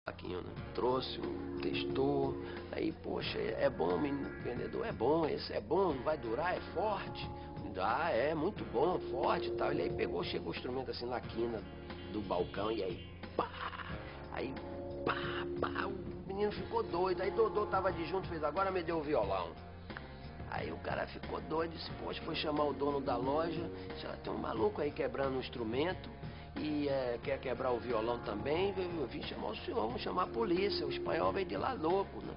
Aqui, né? Trouxe, testou, aí, poxa, é bom, menino vendedor, é bom, esse é bom, vai durar, é forte. Ah, é muito bom, forte e tal. Ele aí pegou, chegou o instrumento assim na quina do balcão e aí, pá! Aí, pá, pá, o menino ficou doido. Aí Dodô tava de junto, fez, agora me deu o violão. Aí o cara ficou doido, disse, poxa, foi chamar o dono da loja, disse, tem um maluco aí quebrando um instrumento e quer quebrar o violão também, eu vim chamar o senhor, vamos chamar a polícia, o espanhol veio de lá louco, né?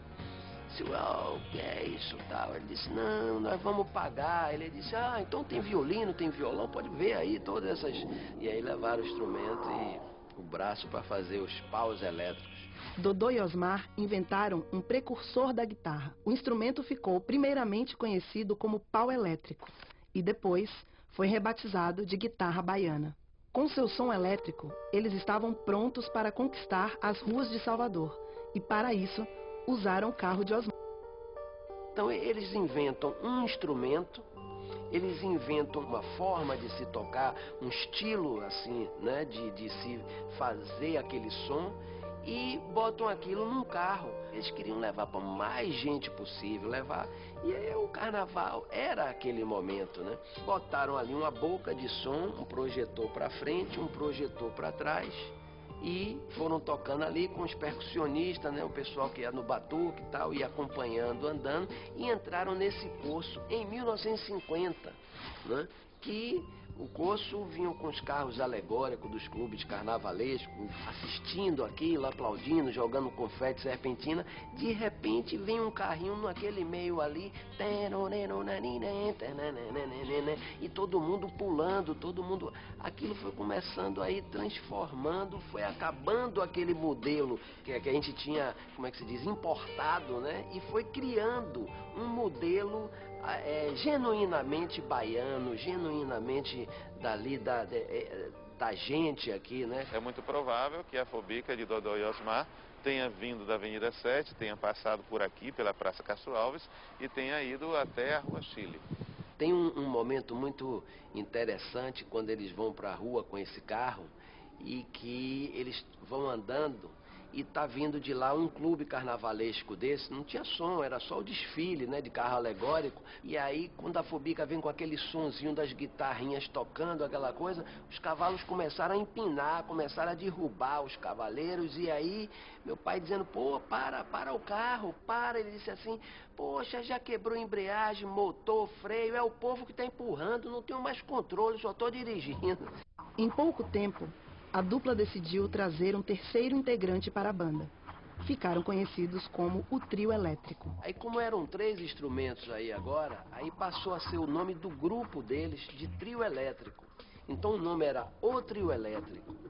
Disse, o que é isso, tal? Ele disse, não, nós vamos pagar. Ele disse, então tem violino, tem violão, pode ver aí todas essas... E aí levaram o instrumento e o braço para fazer os paus elétricos. Dodô e Osmar inventaram um precursor da guitarra. O instrumento ficou primeiramente conhecido como pau elétrico e depois foi rebatizado de guitarra baiana. Com seu som elétrico, eles estavam prontos para conquistar as ruas de Salvador e, para isso, usaram o carro de Osmar. Então eles inventam um instrumento, eles inventam uma forma de se tocar, um estilo assim, né, de se fazer aquele som e botam aquilo num carro. Eles queriam levar para mais gente possível, levar. E aí o carnaval era aquele momento, né? Botaram ali uma boca de som, um projetor para frente, um projetor para trás. E foram tocando ali com os percussionistas, né, o pessoal que ia no batuque e tal, ia acompanhando, andando, e entraram nesse curso em 1950, né, que o curso vinha com os carros alegóricos dos clubes carnavalescos, assistindo aquilo, aplaudindo, jogando confete, serpentina. De repente vem um carrinho naquele meio ali, e todo mundo pulando, todo mundo... Aquilo foi começando aí, transformando, foi acabando aquele modelo que a gente tinha, como é que se diz, importado, né? E foi criando um modelo genuinamente baiano, genuinamente dali da gente aqui, né? É muito provável que a Fobica de Dodô e Osmar tenha vindo da Avenida 7, tenha passado por aqui, pela Praça Castro Alves, e tenha ido até a Rua Chile. Tem um momento muito interessante quando eles vão para a rua com esse carro e que eles vão andando e tá vindo de lá um clube carnavalesco desse, não tinha som, era só o desfile, né, de carro alegórico. E aí, quando a Fobica vem com aquele sonzinho das guitarrinhas tocando, aquela coisa, os cavalos começaram a empinar, começaram a derrubar os cavaleiros. E aí, meu pai dizendo, pô, para o carro, para. Ele disse assim, poxa, já quebrou embreagem, motor, freio, é o povo que tá empurrando, não tenho mais controle, só tô dirigindo. Em pouco tempo, a dupla decidiu trazer um terceiro integrante para a banda. Ficaram conhecidos como o Trio Elétrico. Aí como eram 3 instrumentos aí agora, aí passou a ser o nome do grupo deles de Trio Elétrico. Então o nome era O Trio Elétrico.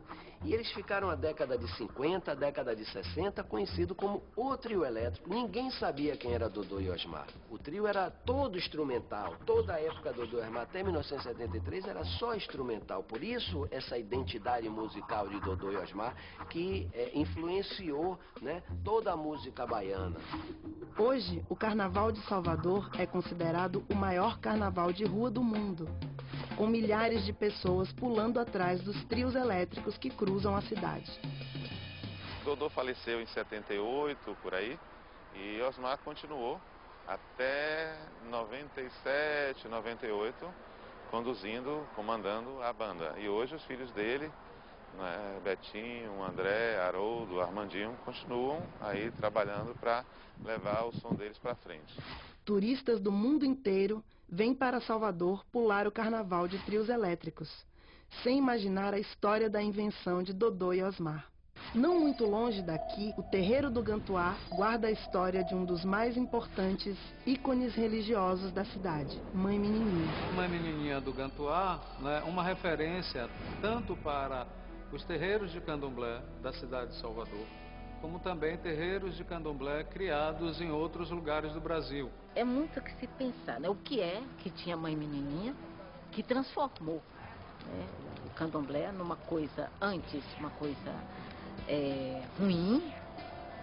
E eles ficaram a década de 50, a década de 60, conhecido como O Trio Elétrico. Ninguém sabia quem era Dodô e Osmar. O trio era todo instrumental. Toda a época do Dodô e Osmar, até 1973, era só instrumental. Por isso, essa identidade musical de Dodô e Osmar, que influenciou, né, toda a música baiana. Hoje, o Carnaval de Salvador é considerado o maior carnaval de rua do mundo, com milhares de pessoas pulando atrás dos trios elétricos que cruzam a cidade. Dodô faleceu em 78, por aí, e Osmar continuou até 97, 98, conduzindo, comandando a banda. E hoje os filhos dele, né, Betinho, André, Haroldo, Armandinho, continuam aí trabalhando para levar o som deles para frente. Turistas do mundo inteiro vêm para Salvador pular o carnaval de trios elétricos, sem imaginar a história da invenção de Dodô e Osmar. Não muito longe daqui, o Terreiro do Gantuá guarda a história de um dos mais importantes ícones religiosos da cidade, Mãe Menininha. Mãe Menininha do Gantuá, né, uma referência tanto para os terreiros de candomblé da cidade de Salvador, como também terreiros de candomblé criados em outros lugares do Brasil. É muito o que se pensar, né? O que é que tinha Mãe Menininha que transformou, né, o candomblé numa coisa antes, uma coisa ruim,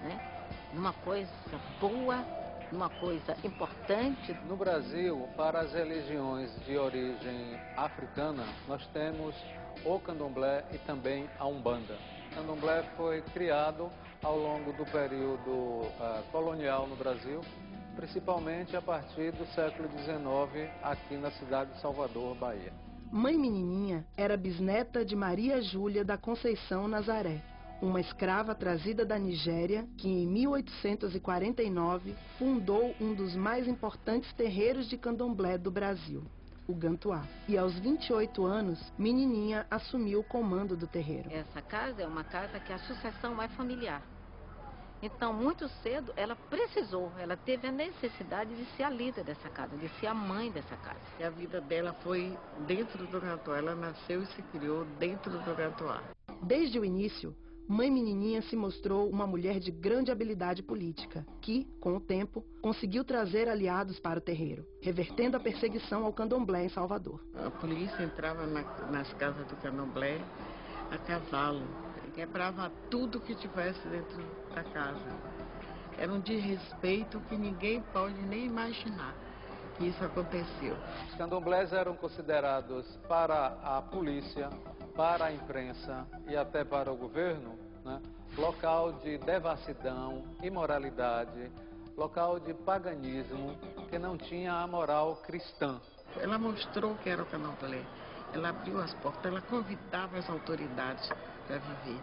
né, numa coisa boa, numa coisa importante. No Brasil, para as religiões de origem africana, nós temos o candomblé e também a umbanda. O candomblé foi criado ao longo do período colonial no Brasil, principalmente a partir do século XIX, aqui na cidade de Salvador, Bahia. Mãe Menininha era bisneta de Maria Júlia da Conceição Nazaré, uma escrava trazida da Nigéria que em 1849 fundou um dos mais importantes terreiros de candomblé do Brasil, o Gantuá. E aos 28 anos, Menininha assumiu o comando do terreiro. Essa casa é uma casa que a sucessão é familiar. Então, muito cedo, ela teve a necessidade de ser a líder dessa casa, de ser a mãe dessa casa. E a vida dela foi dentro do Gantuá, ela nasceu e se criou dentro do Gantuá. Desde o início, Mãe Menininha se mostrou uma mulher de grande habilidade política, que, com o tempo, conseguiu trazer aliados para o terreiro, revertendo a perseguição ao candomblé em Salvador. A polícia entrava nas casas do candomblé a cavalo, quebrava tudo que tivesse dentro da casa. Era um desrespeito que ninguém pode nem imaginar que isso aconteceu. Os candomblés eram considerados para a polícia, para a imprensa e até para o governo, né, local de devassidão, imoralidade, local de paganismo, que não tinha a moral cristã. Ela mostrou que era o candomblé, ela abriu as portas, ela convidava as autoridades para viver.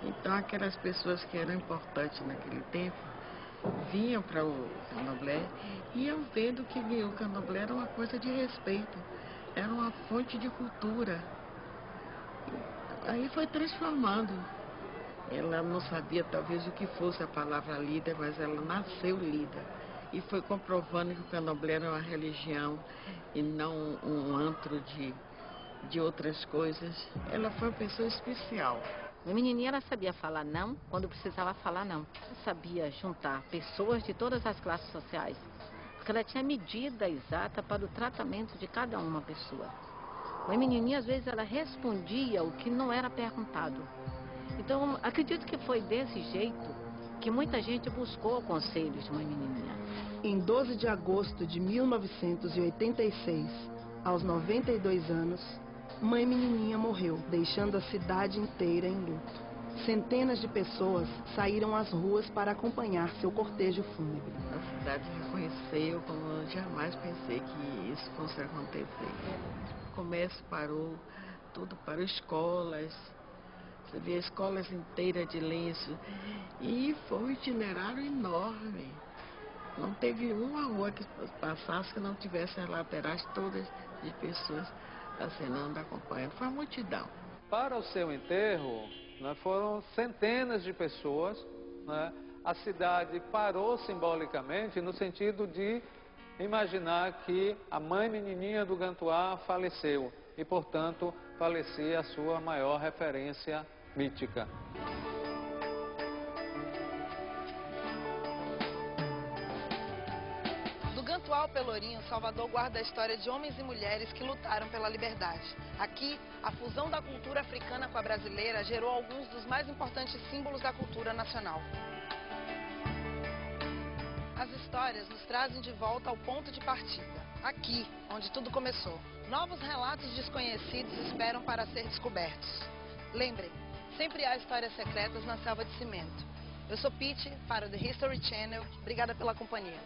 Então aquelas pessoas que eram importantes naquele tempo vinham para o candomblé e iam vendo que o candomblé era uma coisa de respeito, era uma fonte de cultura. Aí foi transformando. Ela não sabia talvez o que fosse a palavra líder, mas ela nasceu líder. E foi comprovando que o candomblé era uma religião e não um antro de outras coisas. Ela foi uma pessoa especial. A menininha, ela sabia falar não quando precisava falar não. Ela sabia juntar pessoas de todas as classes sociais, porque ela tinha medida exata para o tratamento de cada uma pessoa. A menininha, às vezes, ela respondia o que não era perguntado. Então, acredito que foi desse jeito que muita gente buscou conselhos de uma menininha. Em 12 de agosto de 1986, aos 92 anos, Mãe Menininha morreu, deixando a cidade inteira em luto. Centenas de pessoas saíram às ruas para acompanhar seu cortejo fúnebre. A cidade reconheceu como eu jamais pensei que isso fosse acontecer. O comércio parou, tudo parou, escolas. Você vê escolas inteiras de lenço. E foi um itinerário enorme. Não teve uma rua que passasse que não tivesse as laterais todas de pessoas acenando, acompanhando. Foi uma multidão. Para o seu enterro, né, foram centenas de pessoas, né? A cidade parou simbolicamente no sentido de imaginar que a Mãe Menininha do Gantuá faleceu e, portanto, falecia a sua maior referência mítica. Do Gantuá ao Pelourinho, Salvador guarda a história de homens e mulheres que lutaram pela liberdade. Aqui, a fusão da cultura africana com a brasileira gerou alguns dos mais importantes símbolos da cultura nacional. As histórias nos trazem de volta ao ponto de partida, aqui, onde tudo começou. Novos relatos desconhecidos esperam para ser descobertos. Lembrem, sempre há histórias secretas na selva de cimento. Eu sou Pete, para o The History Channel. Obrigada pela companhia.